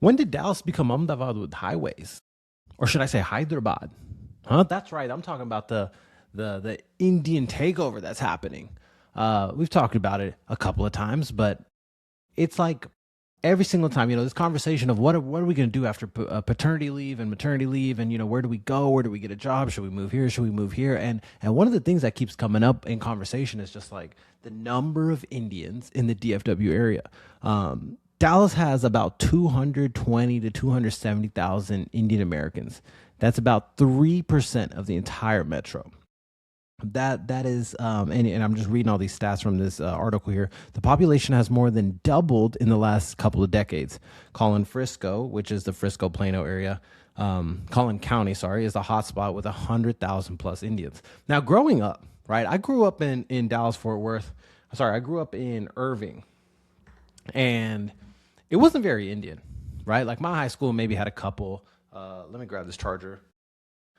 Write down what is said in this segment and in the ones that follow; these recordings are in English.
When did Dallas become Ahmedabad with highways? Or should I say Hyderabad? Huh? That's right. I'm talking about the Indian takeover that's happening. We've talked about it a couple of times, but it's like every single time, this conversation of what are we going to do after paternity leave and maternity leave, and where do we go? Where do we get a job? Should we move here? Should we move here? And one of the things that keeps coming up in conversation is just like the number of Indians in the DFW area. Dallas has about 220 to 270,000 Indian Americans. That's about 3% of the entire metro. That is, and I'm just reading all these stats from this article here. The population has more than doubled in the last couple of decades. Collin Frisco, which is the Frisco Plano area, Collin County, sorry, is a hotspot with 100,000 plus Indians. Now, growing up, right, I grew up in Dallas Fort Worth. Sorry, I grew up in Irving, and it wasn't very Indian, right? Like my high school maybe had a couple. Let me grab this charger.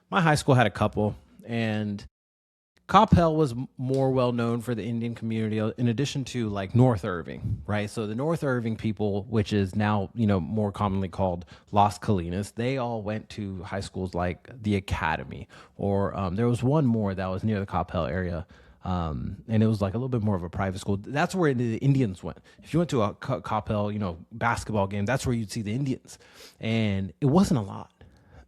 My high school had a couple, and Coppell was more well known for the Indian community, in addition to like North Irving, right? So the North Irving people, which is now more commonly called Las Colinas, they all went to high schools like the Academy, or there was one more that was near the Coppell area, and it was like a little bit more of a private school. That's where the Indians went. If you went to a Coppell, basketball game, that's where you'd see the Indians, and it wasn't a lot.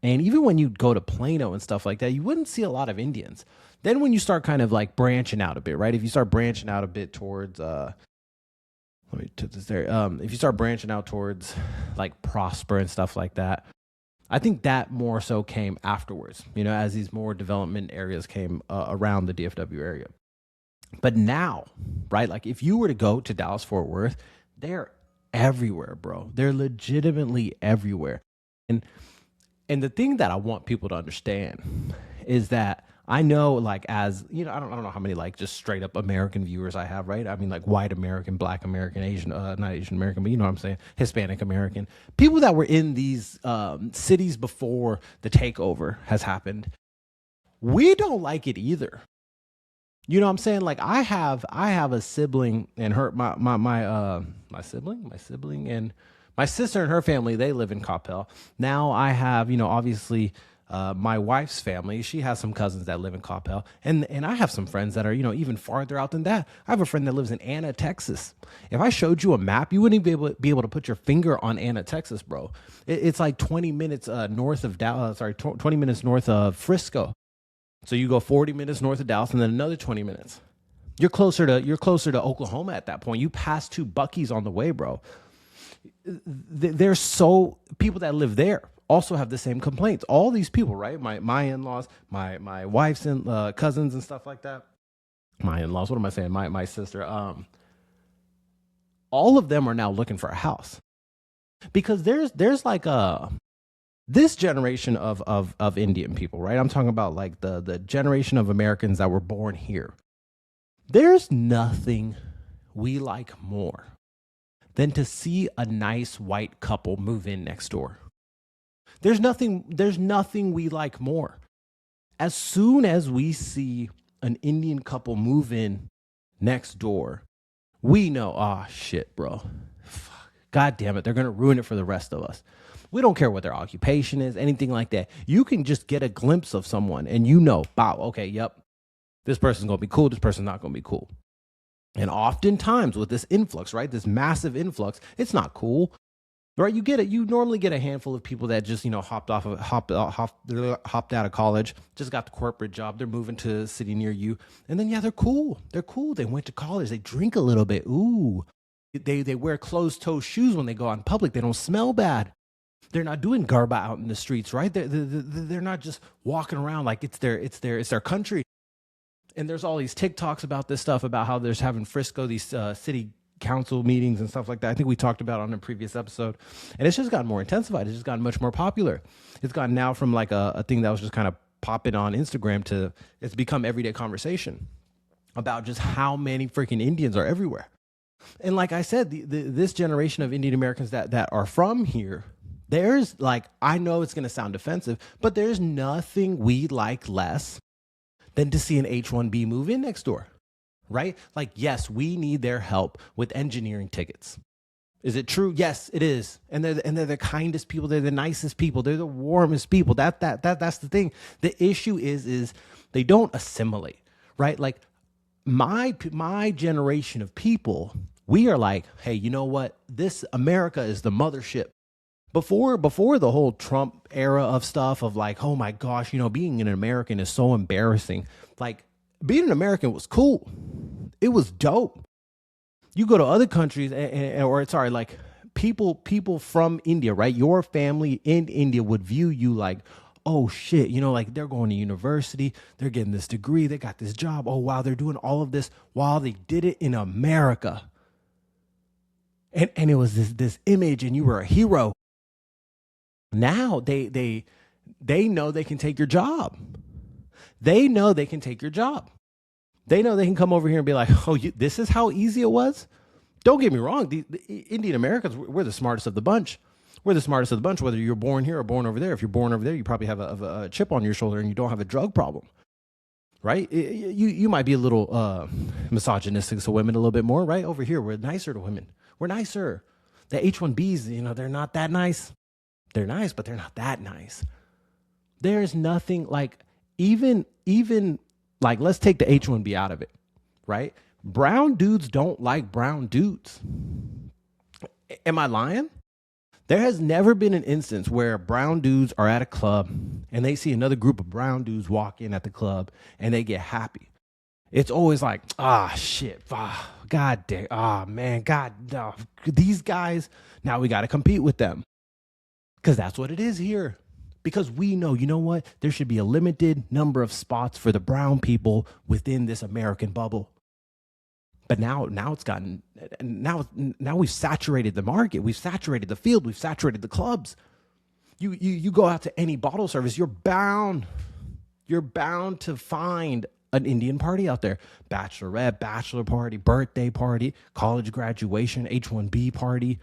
And even when you go to Plano and stuff like that, you wouldn't see a lot of Indians. Then when you start kind of like branching out a bit, right? If you start branching out a bit towards, let me put this there. If you start branching out towards like Prosper and stuff like that, I think that more so came afterwards, as these more development areas came around the DFW area. But now, right? Like if you were to go to Dallas Fort Worth, they're everywhere, bro. They're legitimately everywhere. And the thing that I want people to understand is that I know, like, as I don't know how many like just straight up American viewers I have, right? I mean, like white American, black American, Asian, not Asian American, but you know what I'm saying, Hispanic American, people that were in these cities before the takeover has happened. We don't like it either. You know what I'm saying? Like I have a sibling, and my sibling and my sister and her family, they live in Coppell. Now I have, obviously my wife's family, she has some cousins that live in Coppell. And I have some friends that are, even farther out than that. I have a friend that lives in Anna, Texas. If I showed you a map, you wouldn't be able to put your finger on Anna, Texas, bro. It's like 20 minutes north of Dallas, 20 minutes north of Frisco. So you go 40 minutes north of Dallas and then another 20 minutes. You're closer to Oklahoma at that point. You pass two Buc-ee's on the way, bro. There's so people that live there also have the same complaints. All these people, right? My in-laws, my wife's cousins and stuff like that. My in-laws, what am I saying? My sister. All of them are now looking for a house because there's like this generation of Indian people, right? I'm talking about like the generation of Americans that were born here. There's nothing we like more than to see a nice white couple move in next door. There's nothing we like more. As soon as we see an Indian couple move in next door, we know, oh shit, bro. Fuck. God damn it, they're gonna ruin it for the rest of us. We don't care what their occupation is, anything like that. You can just get a glimpse of someone and wow, okay, yep, this person's gonna be cool, this person's not gonna be cool. And oftentimes with this influx, right, this massive influx, it's not cool, right? You normally get a handful of people that just, hopped out of college, just got the corporate job. They're moving to a city near you. And then, yeah, they're cool. They went to college. They drink a little bit. Ooh, they wear closed-toe shoes when they go out in public. They don't smell bad. They're not doing garba out in the streets, right? They're not just walking around like it's their country. And there's all these TikToks about this stuff, about how there's having Frisco, these city council meetings and stuff like that. I think we talked about on a previous episode. And it's just gotten more intensified. It's just gotten much more popular. It's gotten now from like a thing that was just kind of popping on Instagram to it's become everyday conversation about just how many freaking Indians are everywhere. And like I said, this generation of Indian Americans that are from here, there's like, I know it's going to sound offensive, but there's nothing we like less than to see an H-1B move in next door, right? Like, yes, we need their help with engineering tickets. Is it true? Yes, it is. And they're the kindest people. They're the nicest people. They're the warmest people. That's the thing. The issue is they don't assimilate, right? Like my generation of people, we are like, hey, you know what? This America is the mothership. Before the whole Trump era of stuff of like, oh my gosh, being an American is so embarrassing. Like being an American was cool. It was dope. You go to other countries or sorry, like people from India, right? Your family in India would view you like, oh shit, like they're going to university, they're getting this degree, they got this job. Oh wow, they're doing all of this while they did it in America. And it was this image and you were a hero. Now they know they can take your job. They know they can take your job. They know they can come over here and be like, oh, this is how easy it was. Don't get me wrong. The Indian Americans, we're the smartest of the bunch. We're the smartest of the bunch, whether you're born here or born over there. If you're born over there, you probably have a chip on your shoulder and you don't have a drug problem, right? You might be a little misogynistic to women a little bit more, right? Over here, we're nicer to women. We're nicer. The H-1Bs, they're not that nice. They're nice, but they're not that nice. There's nothing like even like, let's take the H-1B out of it, right? Brown dudes don't like brown dudes. Am I lying? There has never been an instance where brown dudes are at a club and they see another group of brown dudes walk in at the club and they get happy. It's always like, shit, god damn, man, god, these guys, now we got to compete with them. Because that's what it is here. Because we know, you know what? There should be a limited number of spots for the brown people within this American bubble. But now it's gotten, now we've saturated the market. We've saturated the field. We've saturated the clubs. You go out to any bottle service, you're bound to find an Indian party out there. Bachelorette, bachelor party, birthday party, college graduation, H-1B party.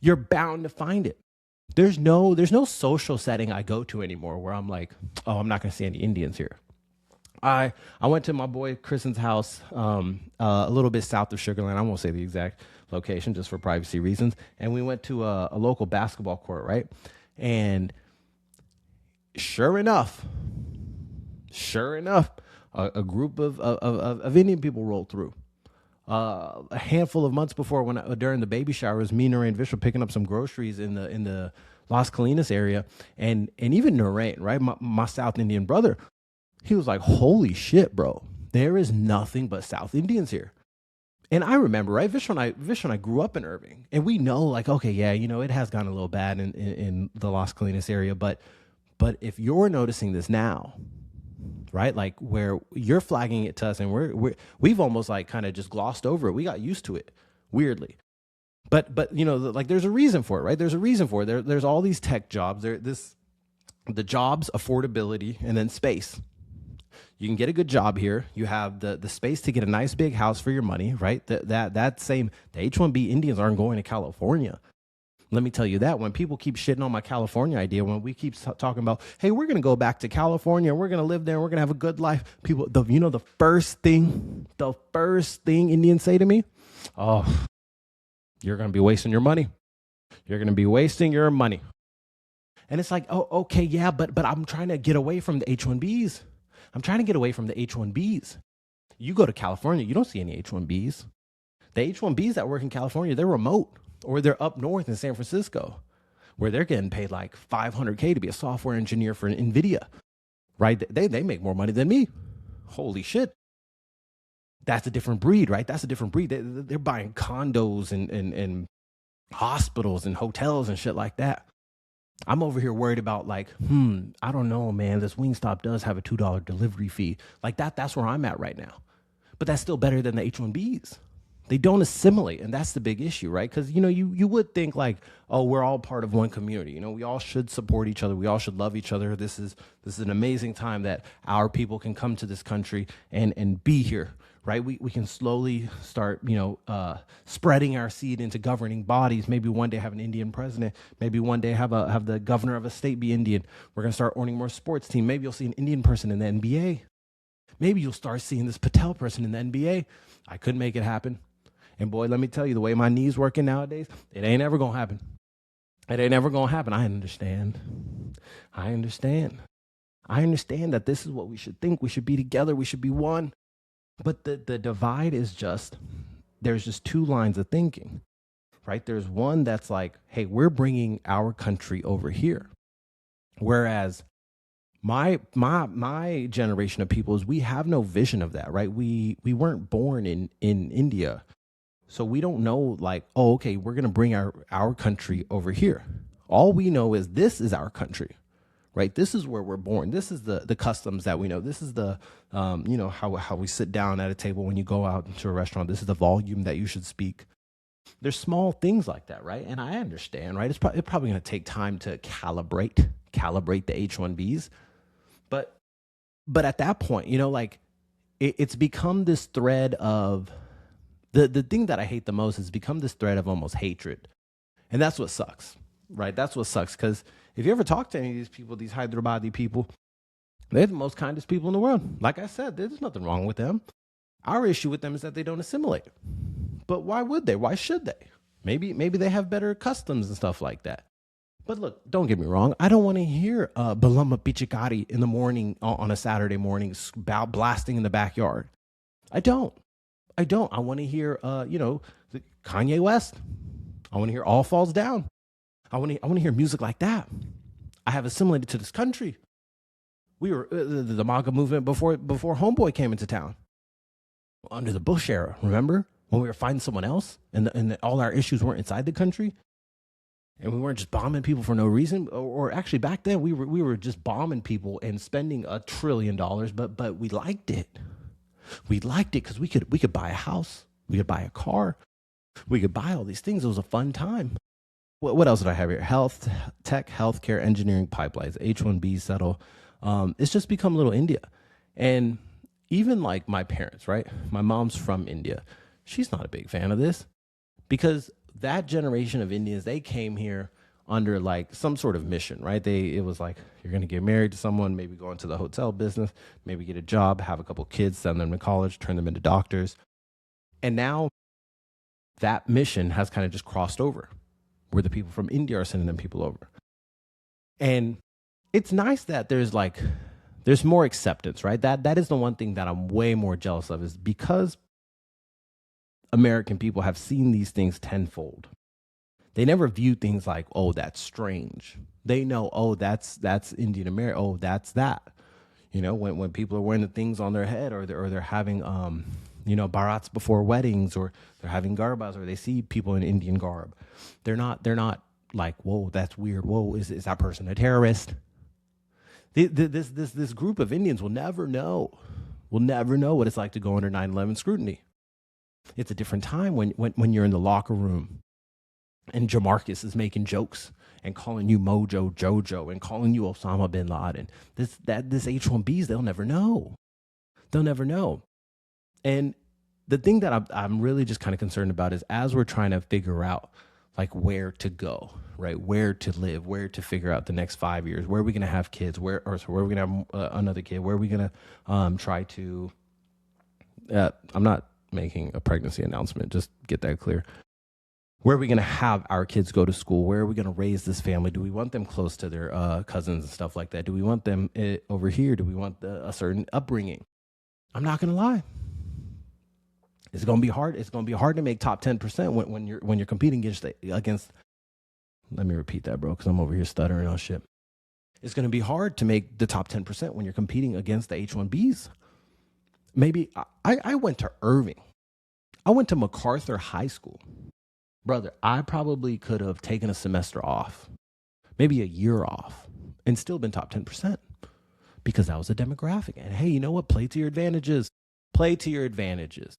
You're bound to find it. There's no social setting I go to anymore where I'm like, oh, I'm not going to see any Indians here. I went to my boy Kristen's house a little bit south of Sugarland. I won't say the exact location just for privacy reasons. And we went to a local basketball court, right? And sure enough, a group of Indian people rolled through. A handful of months before, during the baby shower, was me, Narain Vishal picking up some groceries in the Las Colinas area, and even Narain, right, my South Indian brother, he was like, "Holy shit, bro! There is nothing but South Indians here." And I remember, right, Vishal and I grew up in Irving, and we know, like, okay, yeah, it has gotten a little bad in the Las Colinas area, but if you're noticing this now, right? Like where you're flagging it to us and we've almost like kind of just glossed over it. We got used to it weirdly. But like there's a reason for it, right? There's a reason for it. There's all these tech jobs. The jobs, affordability, and then space. You can get a good job here. You have the space to get a nice big house for your money, right? The H-1B Indians aren't going to California. Let me tell you that when people keep shitting on my California idea, when we keep talking about, hey, we're going to go back to California, we're going to live there, we're going to have a good life. People, the first thing Indians say to me, oh, you're going to be wasting your money. You're going to be wasting your money. And it's like, oh, okay, yeah, but I'm trying to get away from the H-1Bs. You go to California, you don't see any H-1Bs. The H-1Bs that work in California, they're remote. Or they're up north in San Francisco, where they're getting paid like $500K to be a software engineer for NVIDIA, right? They make more money than me. Holy shit. That's a different breed, right? That's a different breed. They're buying condos and hospitals and hotels and shit like that. I'm over here worried about like, I don't know, man. This Wingstop does have a $2 delivery fee. Like that's where I'm at right now. But that's still better than the H-1Bs. They don't assimilate, and that's the big issue, right? Because, you would think like, oh, we're all part of one community. We all should support each other. We all should love each other. This is an amazing time that our people can come to this country and be here, right? We can slowly start, spreading our seed into governing bodies. Maybe one day have an Indian president. Maybe one day have the governor of a state be Indian. We're going to start owning more sports team. Maybe you'll see an Indian person in the NBA. Maybe you'll start seeing this Patel person in the NBA. I couldn't make it happen. And boy, let me tell you, the way my knees working nowadays, it ain't ever gonna happen. It ain't ever gonna happen. I understand. I understand. I understand that this is what we should think. We should be together. We should be one. But the divide is just, there's just two lines of thinking, right? There's one that's like, hey, we're bringing our country over here. Whereas my generation of people is, we have no vision of that, right? We weren't born in India. So we don't know, like, oh, okay, we're going to bring our country over here. All we know is this is our country, right? This is where we're born. This is the customs that we know. This is the, how we sit down at a table when you go out into a restaurant. This is the volume that you should speak. There's small things like that, right? And I understand, right? It's probably going to take time to calibrate the H-1Bs. But at that point, like it's become this thread of, the thing that I hate the most has become this thread of almost hatred. And that's what sucks, right? That's what sucks. Because if you ever talk to any of these people, these Hyderabadi people, they're the most kindest people in the world. Like I said, there's nothing wrong with them. Our issue with them is that they don't assimilate. But why would they? Why should they? Maybe they have better customs and stuff like that. But look, don't get me wrong. I don't want to hear Balama Pichikari in the morning on a Saturday morning blasting in the backyard. I don't. I want to hear, Kanye West. I want to hear All Falls Down. I want to hear music like that. I have assimilated to this country. We were the MAGA movement before Homeboy came into town. Under the Bush era, remember when we were fighting someone else and all our issues weren't inside the country, and we weren't just bombing people for no reason. Or actually, back then we were just bombing people and spending $1 trillion, but we liked it. We liked it because we could buy a house, we could buy a car, we could buy all these things. It was a fun time. What else did I have here? Health, tech, healthcare, engineering, pipelines, H-1B settle. It's just become little India. And even like my parents, right? My mom's from India. She's not a big fan of this because that generation of Indians, they came here under like some sort of mission, right? It was like, you're going to get married to someone, maybe go into the hotel business, maybe get a job, have a couple kids, send them to college, turn them into doctors. And now that mission has kind of just crossed over, where the people from India are sending them people over. And it's nice that there's more acceptance, right? That is the one thing that I'm way more jealous of, is because American people have seen these things tenfold. They never view things like, oh, that's strange. They know, oh, that's Indian American. Oh, that's that. When people are wearing the things on their head, or they're having barats before weddings, or they're having garbas, or they see people in Indian garb, they're not like, whoa, that's weird. Whoa, is that person a terrorist? This group of Indians will never know what it's like to go under 9/11 scrutiny. It's a different time when you're in the locker room and Jamarcus is making jokes and calling you Mojo Jojo and calling you Osama bin Laden. This H-1Bs, they'll never know. And the thing that I'm really just kind of concerned about is, as we're trying to figure out like where to go, right? Where to live, where to figure out the next 5 years, where are we going to have kids, where are we going to have another kid, where are we going to try to, I'm not making a pregnancy announcement, just get that clear. Where are we going to have our kids go to school? Where are we going to raise this family? Do we want them close to their cousins and stuff like that? Do we want them over here? Do we want a certain upbringing? I'm not going to lie. It's going to be hard. It's going to be hard to make top 10% when you're competing against. Let me repeat that, bro, because I'm over here stuttering on shit. It's going to be hard to make the top 10% when you're competing against the H-1Bs. Maybe I went to Irving. I went to MacArthur High School. Brother, I probably could have taken a semester off, maybe a year off, and still been top 10%, because that was a demographic. And hey, you know what? Play to your advantages. Play to your advantages.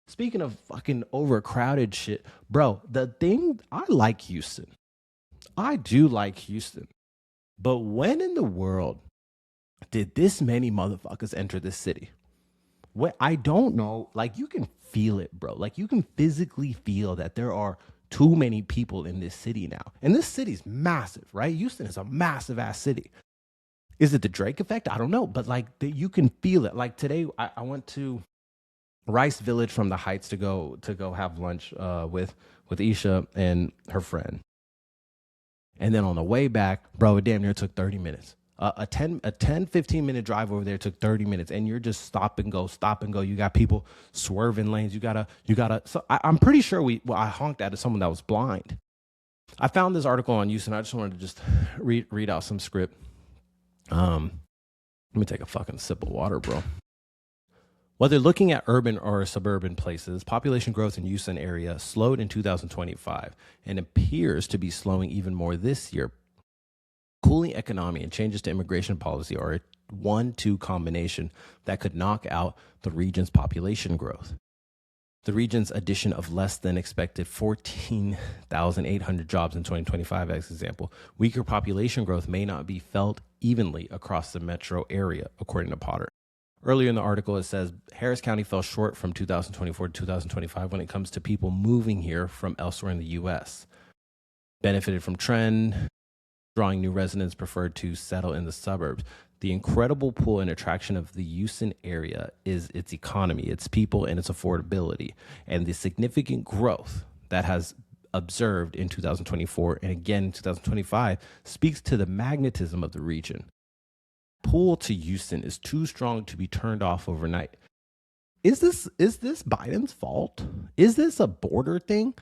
Speaking of fucking overcrowded shit, bro, I like Houston. I do like Houston. But when in the world did this many motherfuckers enter this city? I don't know. Like, you can feel it, bro. Like, you can physically feel that there are too many people in this city now. And this city's massive, right? Houston is a massive ass city. Is it the Drake effect? I don't know. But like, you can feel it. Like today, I went to Rice Village from the Heights to go have lunch with Isha and her friend. And then on the way back, bro, it damn near took 30 minutes. A 10 15 minute drive over there took 30 minutes, and you're just stop and go, stop and go. You got people swerving lanes. You gotta. So I'm pretty sure I honked at someone that was blind. I found this article on Houston. I just wanted to just read out some script. Let me take a fucking sip of water, bro. Whether looking at urban or suburban places, population growth in Houston area slowed in 2025 and appears to be slowing even more this year. Cooling economy and changes to immigration policy are a 1-2 combination that could knock out the region's population growth. The region's addition of less than expected 14,800 jobs in 2025, as example. Weaker population growth may not be felt evenly across the metro area, according to Potter. Earlier in the article, it says Harris County fell short from 2024 to 2025 when it comes to people moving here from elsewhere in the U.S. Benefited from trend, drawing new residents preferred to settle in the suburbs. The incredible pull and attraction of the Houston area is its economy, its people, and its affordability, and the significant growth that has observed in 2024 and again in 2025 speaks to the magnetism of the region. Pull to Houston is too strong to be turned off overnight. Is this Biden's fault? Is this a border thing?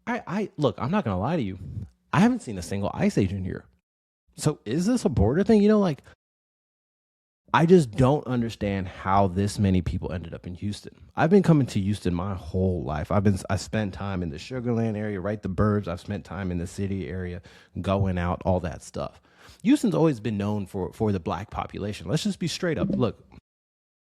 I look, I'm not gonna lie to you. I haven't seen a single ICE agent here. So is this a border thing? Like, I just don't understand how this many people ended up in Houston. I've been coming to Houston my whole life. I spent time in the Sugarland area, right? The burbs. I've spent time in the city area, going out, all that stuff. Houston's always been known for the black population. Let's just be straight up. Look,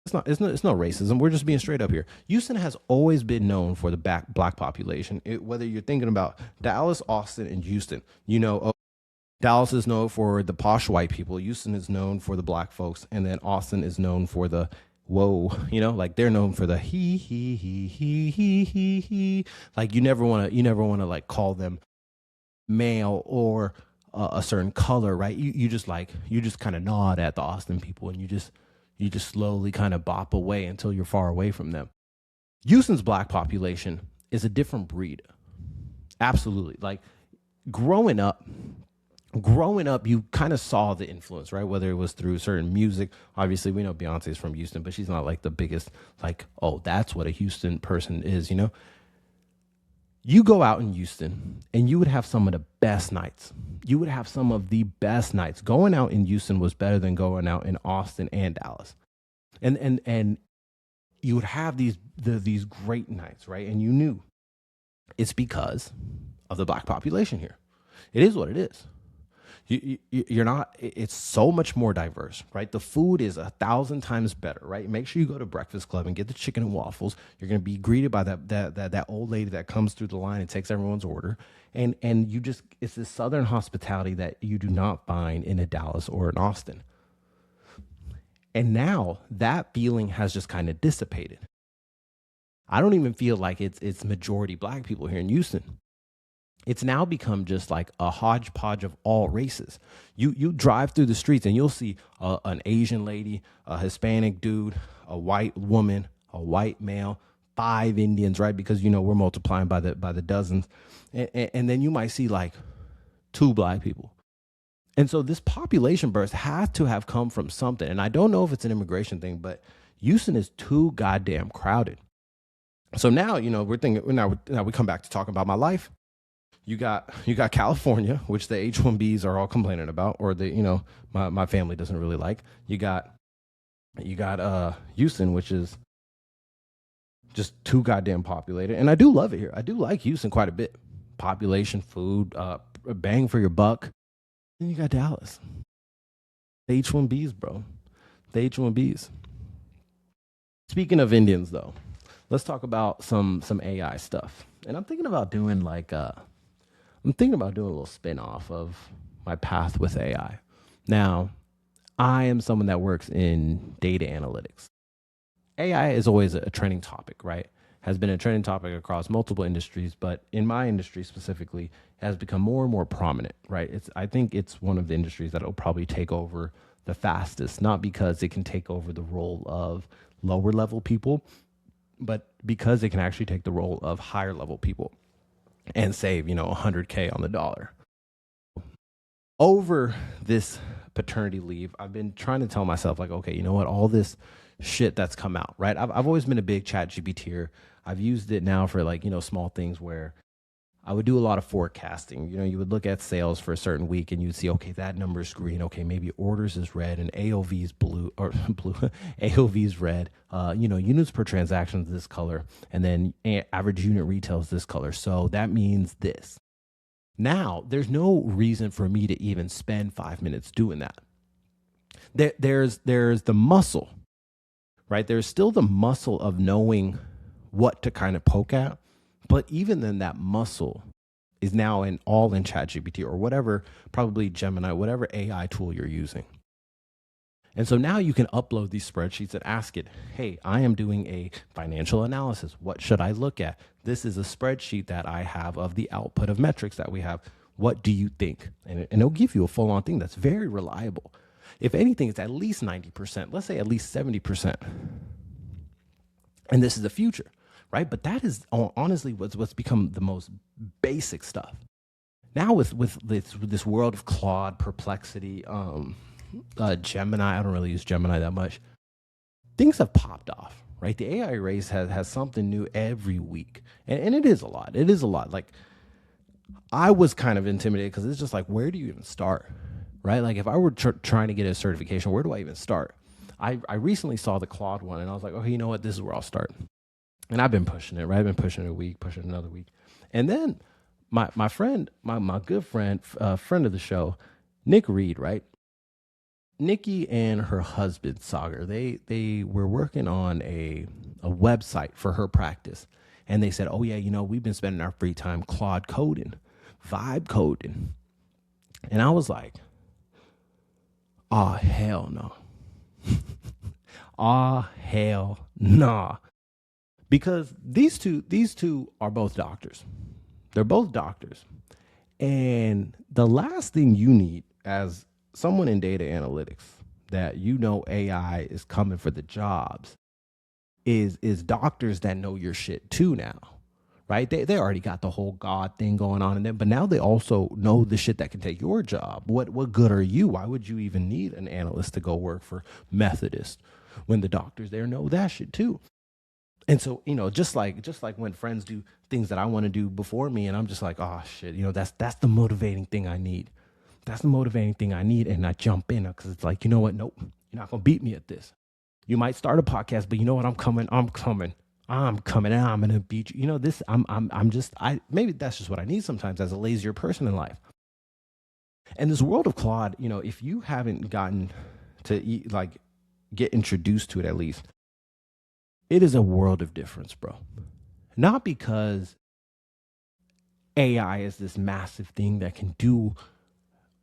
it's no racism. We're just being straight up here. Houston has always been known for the black population. Whether you're thinking about Dallas, Austin, and Houston, Dallas is known for the posh white people. Houston is known for the black folks, and then Austin is known for the whoa. Like they're known for the he. Like you never want to like call them male or a certain color, right? You just kind of nod at the Austin people, and you just slowly kind of bop away until you're far away from them. Houston's black population is a different breed. Absolutely. Like growing up, you kind of saw the influence, right? Whether it was through certain music. Obviously, we know Beyonce's from Houston, but she's not like the biggest, like, oh, that's what a Houston person is, You go out in Houston and you would have some of the best nights. You would have some of the best nights. Going out in Houston was better than going out in Austin and Dallas. And you would have these great nights, right? And you knew it's because of the black population here. It is what it is. You're not, it's so much more diverse, right? The food is 1,000 times better, right? Make sure you go to Breakfast Club and get the chicken and waffles. You're going to be greeted by that old lady that comes through the line and takes everyone's order. And it's this Southern hospitality that you do not find in a Dallas or an Austin. And now that feeling has just kind of dissipated. I don't even feel like it's majority black people here in Houston. It's now become just like a hodgepodge of all races. You drive through the streets and you'll see an Asian lady, a Hispanic dude, a white woman, a white male, 5 Indians, right? Because we're multiplying by the dozens, and then you might see like 2 black people. And so this population burst has to have come from something. And I don't know if it's an immigration thing, but Houston is too goddamn crowded. So now we're thinking now we come back to talking about my life. You got California, which the H-1Bs are all complaining about, or my family doesn't really like. You got Houston, which is just too goddamn populated, and I do love it here. I do like Houston quite a bit. Population, food, bang for your buck. Then you got Dallas, the H-1Bs, bro, the H-1Bs. Speaking of Indians, though, let's talk about some AI stuff, and I'm thinking about doing a little spin-off of my path with AI. Now, I am someone that works in data analytics. AI is always a trending topic, right? Has been a trending topic across multiple industries, but in my industry specifically, has become more and more prominent, right? I think it's one of the industries that will probably take over the fastest, not because it can take over the role of lower level people, but because it can actually take the role of higher level people and save, 100K on the dollar. Over this paternity leave, I've been trying to tell myself, like, okay, you know what, all this shit that's come out, right? I've always been a big chat GPTer. I've used it now for like, small things where I would do a lot of forecasting. You would look at sales for a certain week and you'd see, okay, that number is green. Okay, maybe orders is red and AOV is blue, or blue, AOV is red. Units per transaction is this color, and then average unit retail is this color. So that means this. Now, there's no reason for me to even spend 5 minutes doing that. There's the muscle, right? There's still the muscle of knowing what to kind of poke at. But even then, that muscle is now all in ChatGPT or whatever, probably Gemini, whatever AI tool you're using. And so now you can upload these spreadsheets and ask it, hey, I am doing a financial analysis. What should I look at? This is a spreadsheet that I have of the output of metrics that we have. What do you think? And it'll give you a full-on thing that's very reliable. If anything, it's at least 90%. Let's say at least 70%. And this is the future, right? But that is honestly what's become the most basic stuff. Now with this world of Claude, Perplexity, Gemini, I don't really use Gemini that much. Things have popped off, right? The AI race has something new every week. And it is a lot. It is a lot. Like, I was kind of intimidated because it's just like, where do you even start, right? Like, if I were trying to get a certification, where do I even start? I recently saw the Claude one, and I was like, okay, you know what? This is where I'll start. And I've been pushing it, right? I've been pushing it a week, pushing it another week. And then my friend, my good friend, friend of the show, Nick Reed, right? Nikki and her husband, Sagar, they were working on a website for her practice. And they said, oh, yeah, we've been spending our free time Claude coding, vibe coding. And I was like, oh, hell no. Oh, hell nah. Because these two are both doctors. They're both doctors. And the last thing you need as someone in data analytics that AI is coming for the jobs is doctors that know your shit too now, right? They already got the whole God thing going on in them, but now they also know the shit that can take your job. What good are you? Why would you even need an analyst to go work for Methodist when the doctors there know that shit too? And so, just like when friends do things that I want to do before me, and I'm just like, oh shit, that's the motivating thing I need. That's the motivating thing I need. And I jump in because it's like, you know what? Nope, you're not going to beat me at this. You might start a podcast, but you know what? I'm coming and I'm going to beat you. Maybe that's just what I need sometimes as a lazier person in life. And this world of Claude, if you haven't gotten to get introduced to it, at least, it is a world of difference, bro. Not because AI is this massive thing that can do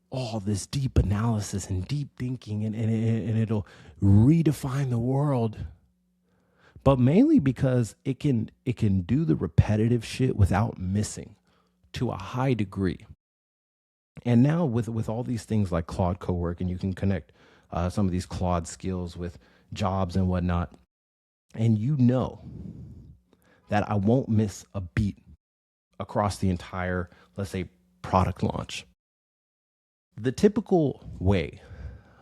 all this deep analysis and deep thinking and it'll redefine the world, but mainly because it can do the repetitive shit without missing to a high degree. And now with all these things like Claude Cowork, and you can connect some of these Claude skills with jobs and whatnot, and that I won't miss a beat across the entire, let's say, product launch. The typical way,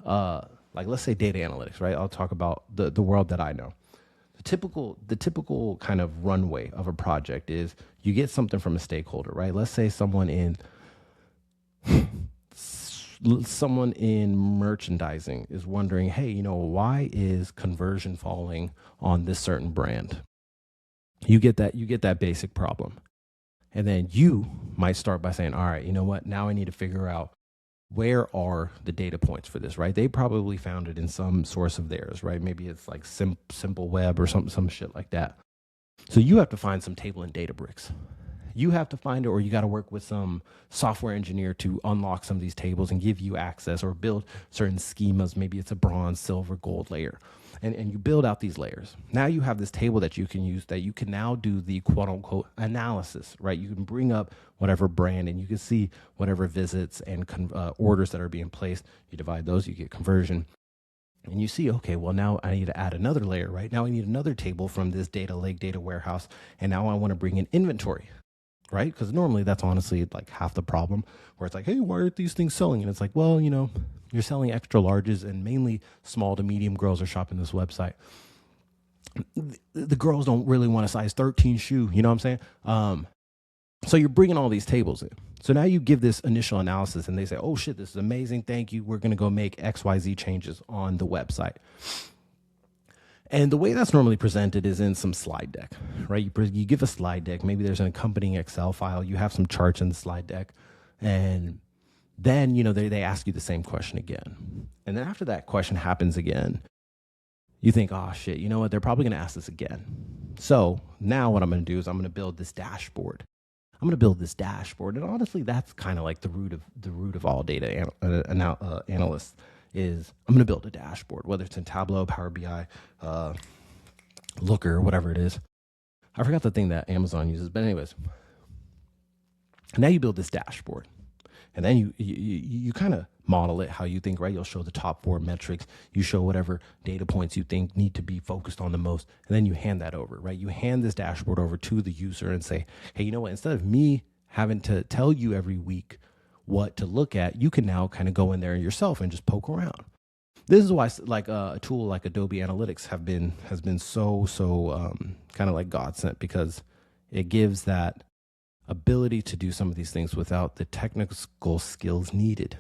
let's say data analytics, right? I'll talk about the world that I know. The typical kind of runway of a project is you get something from a stakeholder, right? Let's say someone in merchandising is wondering, hey, why is conversion falling on this certain brand? You get that basic problem. And then you might start by saying, all right, you know what? Now I need to figure out, where are the data points for this, right? They probably found it in some source of theirs, right? Maybe it's like Simple Web or some shit like that. So you have to find some table in Databricks. You have to find it, or you got to work with some software engineer to unlock some of these tables and give you access or build certain schemas. Maybe it's a bronze, silver, gold layer. And you build out these layers. Now you have this table that you can use, that you can now do the quote unquote analysis, right? You can bring up whatever brand and you can see whatever visits and orders that are being placed. You divide those, you get conversion. And you see, okay, well, now I need to add another layer, right? Now I need another table from this data lake, data warehouse. And now I want to bring in inventory, right? Because normally that's honestly like half the problem, where it's like, hey, why aren't these things selling? And it's like, well, you're selling extra larges, and mainly small to medium girls are shopping this website. The girls don't really want a size 13 shoe. You know what I'm saying? So you're bringing all these tables in. So now you give this initial analysis and they say, oh shit, this is amazing. Thank you. We're going to go make XYZ changes on the website. And the way that's normally presented is in some slide deck, right? You give a slide deck. Maybe there's an accompanying Excel file. You have some charts in the slide deck. And then, they ask you the same question again. And then after that question happens again, you think, oh shit, you know what? They're probably going to ask this again. So now what I'm going to do is I'm going to build this dashboard. And honestly, that's kind of like the root of all data analysts is I'm going to build a dashboard, whether it's in Tableau, Power BI, Looker, whatever it is. I forgot the thing that Amazon uses, but anyways, now you build this dashboard. And then you kind of model it how you think, right? You'll show the top 4 metrics. You show whatever data points you think need to be focused on the most. And then you hand that over, right? You hand this dashboard over to the user and say, hey, you know what? Instead of me having to tell you every week what to look at, you can now kind of go in there yourself and just poke around. This is why like a tool like Adobe Analytics has been so kind of like God sent, because it gives that ability to do some of these things without the technical skills needed.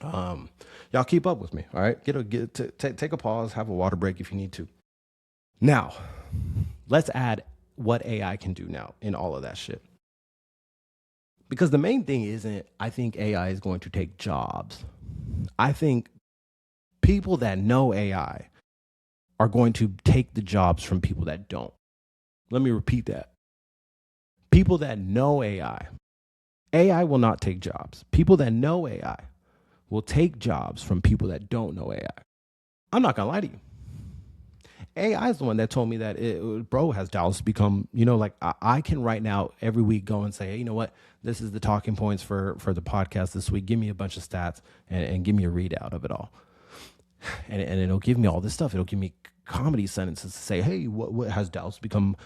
Y'all keep up with me, all right? Take a pause, have a water break if you need to. Now, let's add what AI can do now in all of that shit. Because the main thing isn't, I think AI is going to take jobs. I think people that know AI are going to take the jobs from people that don't. Let me repeat that. People that know AI will not take jobs. People that know AI will take jobs from people that don't know AI. I'm not gonna lie to you. AI is the one that told me that bro has doubts become, like I can right now every week go and say, hey, you know what? This is the talking points for the podcast this week. Give me a bunch of stats and give me a readout of it all. And it'll give me all this stuff. It'll give me comedy sentences to say, hey, what has doubts become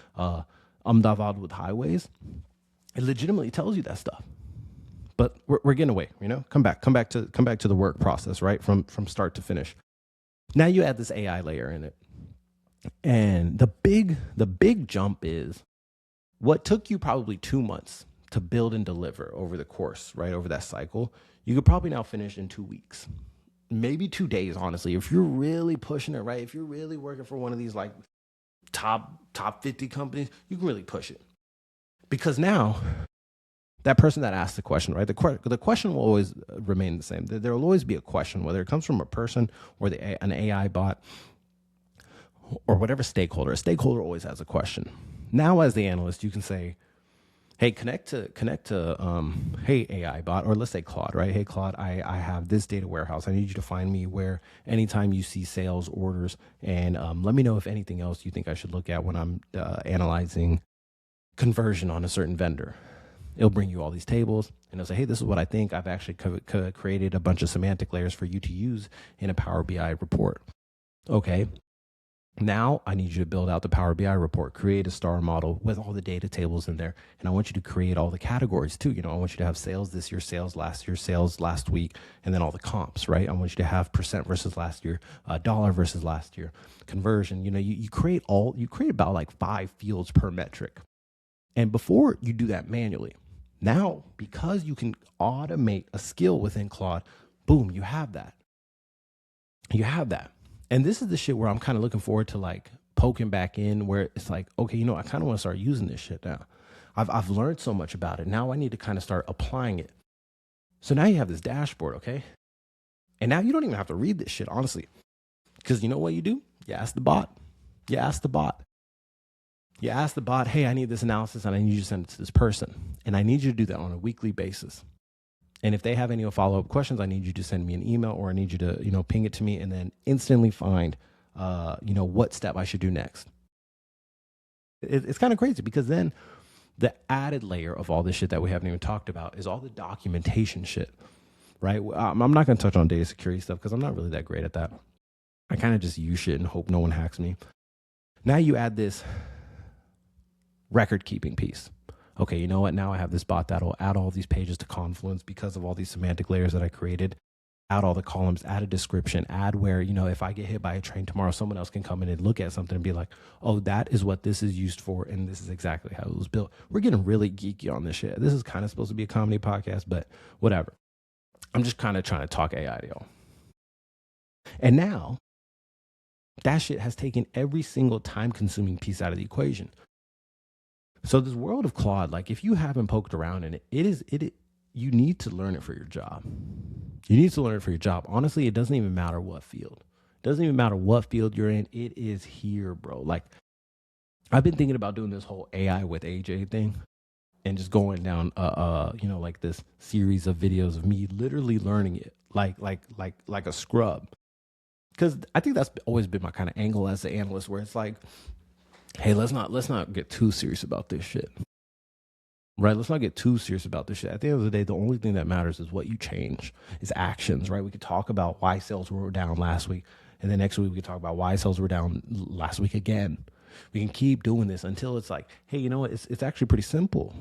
Ahmedabad with highways? It legitimately tells you that stuff. But we're getting away, come back to the work process, right? From start to finish. Now you add this AI layer in it. And the big jump is what took you probably 2 months to build and deliver over the course, right? Over that cycle, you could probably now finish in 2 weeks, maybe 2 days, honestly. If you're really pushing it, right? If you're really working for one of these like top 50 companies, you can really push it. Because now that person that asked the question, right? The question will always remain the same. There will always be a question, whether it comes from a person or an AI bot or whatever stakeholder. A stakeholder always has a question. Now, as the analyst, you can say, hey, connect to hey, AI bot, or let's say Claude, right? Hey, Claude, I have this data warehouse. I need you to find me where anytime you see sales orders, and let me know if anything else you think I should look at when I'm analyzing conversion on a certain vendor. It'll bring you all these tables and it'll say, hey, this is what I think. I've actually created a bunch of semantic layers for you to use in a Power BI report. Okay. Now I need you to build out the Power BI report, create a star model with all the data tables in there. And I want you to create all the categories too. I want you to have sales this year, sales last week, and then all the comps, right? I want you to have percent versus last year, dollar versus last year, conversion. You create about like 5 fields per metric. And before you do that manually, now, because you can automate a skill within Claude, boom, you have that. And this is the shit where I'm kind of looking forward to like poking back in, where it's like, okay, I kind of want to start using this shit now. I've learned so much about it. Now I need to kind of start applying it. So now you have this dashboard, okay? And now you don't even have to read this shit, honestly. Because you know what you do? You ask the bot, hey, I need this analysis and I need you to send it to this person. And I need you to do that on a weekly basis. And if they have any follow-up questions, I need you to send me an email, or I need you to, ping it to me and then instantly find, what step I should do next. It's kind of crazy, because then the added layer of all this shit that we haven't even talked about is all the documentation shit, right? I'm not going to touch on data security stuff because I'm not really that great at that. I kind of just use shit and hope no one hacks me. Now you add this record keeping piece. Okay, you know what? Now I have this bot that'll add all these pages to Confluence because of all these semantic layers that I created. Add all the columns, add a description, add where, if I get hit by a train tomorrow, someone else can come in and look at something and be like, oh, that is what this is used for. And this is exactly how it was built. We're getting really geeky on this shit. This is kind of supposed to be a comedy podcast, but whatever. I'm just kind of trying to talk AI to y'all. And now that shit has taken every single time consuming piece out of the equation. So this world of Claude, like if you haven't poked around in it, you need to learn it for your job. You need to learn it for your job. Honestly, it doesn't even matter what field. It doesn't even matter what field you're in. It is here, bro. Like I've been thinking about doing this whole AI with AJ thing and just going down like this series of videos of me literally learning it like a scrub. Because I think that's always been my kind of angle as an analyst, where it's like, hey, let's not get too serious about this shit. Right? Let's not get too serious about this shit. At the end of the day, the only thing that matters is what you change, is actions, right? We could talk about why sales were down last week, and then next week we could talk about why sales were down last week again. We can keep doing this until it's like, hey, you know what? It's actually pretty simple.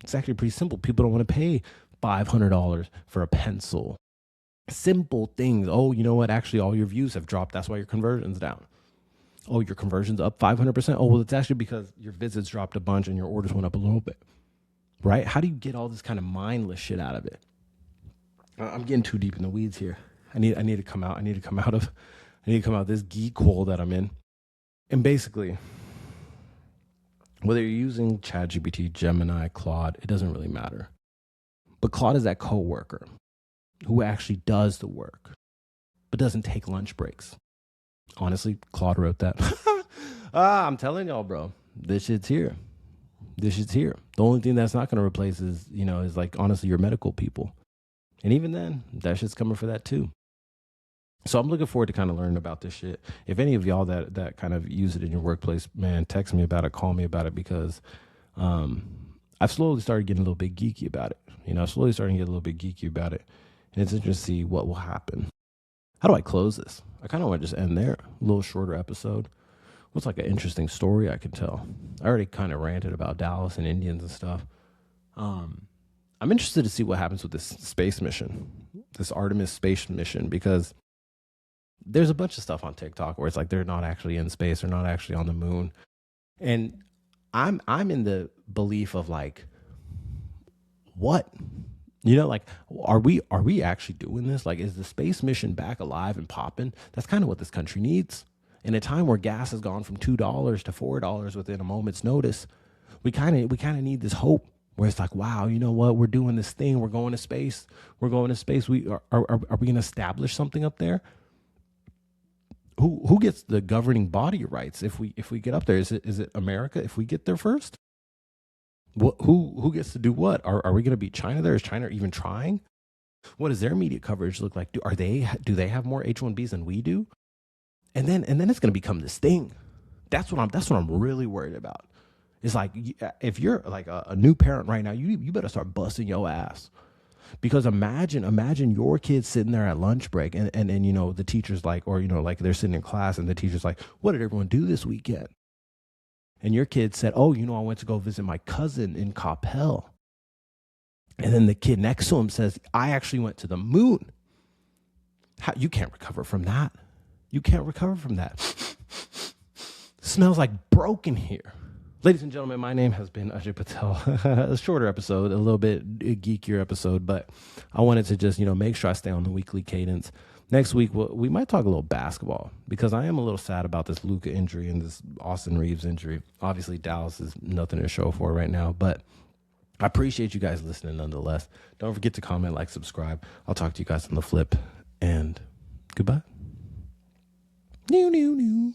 It's actually pretty simple. People don't want to pay $500 for a pencil. Simple things. Oh, you know what? Actually, all your views have dropped. That's why your conversion's down. Oh, your conversion's up 500%. Oh, well, it's actually because your visits dropped a bunch and your orders went up a little bit. Right? How do you get all this kind of mindless shit out of it? I'm getting too deep in the weeds here. I need to come out. I need to come out of this geek hole that I'm in. And basically, whether you're using ChatGPT, Gemini, Claude, it doesn't really matter. But Claude is that coworker who actually does the work, but doesn't take lunch breaks. Honestly, Claude wrote that. I'm telling y'all, bro, this shit's here. This shit's here. The only thing that's not going to replace is like, honestly, your medical people. And even then, that shit's coming for that too. So I'm looking forward to kind of learning about this shit. If any of y'all that kind of use it in your workplace, man, text me about it, call me about it, because I've slowly started getting a little bit geeky about it. Slowly starting to get a little bit geeky about it. And it's interesting to see what will happen. How do I close this? I kind of want to just end there. A little shorter episode. What's like an interesting story I can tell? I already kind of ranted about Dallas and Indians and stuff. I'm interested to see what happens with this space mission, this Artemis space mission, because there's a bunch of stuff on TikTok where it's like they're not actually in space, they're not actually on the moon. And I'm in the belief of like, what? Like, are we actually doing this? Like, is the space mission back alive and popping? That's kind of what this country needs. In a time where gas has gone from $2 to $4 within a moment's notice, we kind of need this hope where it's like, wow, you know what? We're doing this thing. We're going to space. We're going to space. Are we going to establish something up there? Who gets the governing body rights if we get up there? Is it America if we get there first? Who gets to do what? Are we going to beat China there? Is China even trying? What does their media coverage look like? Do they have more H-1Bs than we do? And then it's going to become this thing. That's what I'm really worried about. It's like, if you're like a new parent right now, you better start busting your ass, because imagine your kids sitting there at lunch break and the teacher's like, or like they're sitting in class and the teacher's like, what did everyone do this weekend? And your kid said, oh, I went to go visit my cousin in Coppell. And then the kid next to him says, I actually went to the moon. You can't recover from that. You can't recover from that. Smells like broken here. Ladies and gentlemen, my name has been Ajay Patel. A shorter episode, a little bit geekier episode, but I wanted to just, make sure I stay on the weekly cadence. Next week, we might talk a little basketball, because I am a little sad about this Luka injury and this Austin Reeves injury. Obviously, Dallas is nothing to show for right now, but I appreciate you guys listening nonetheless. Don't forget to comment, like, subscribe. I'll talk to you guys on the flip, and goodbye. New.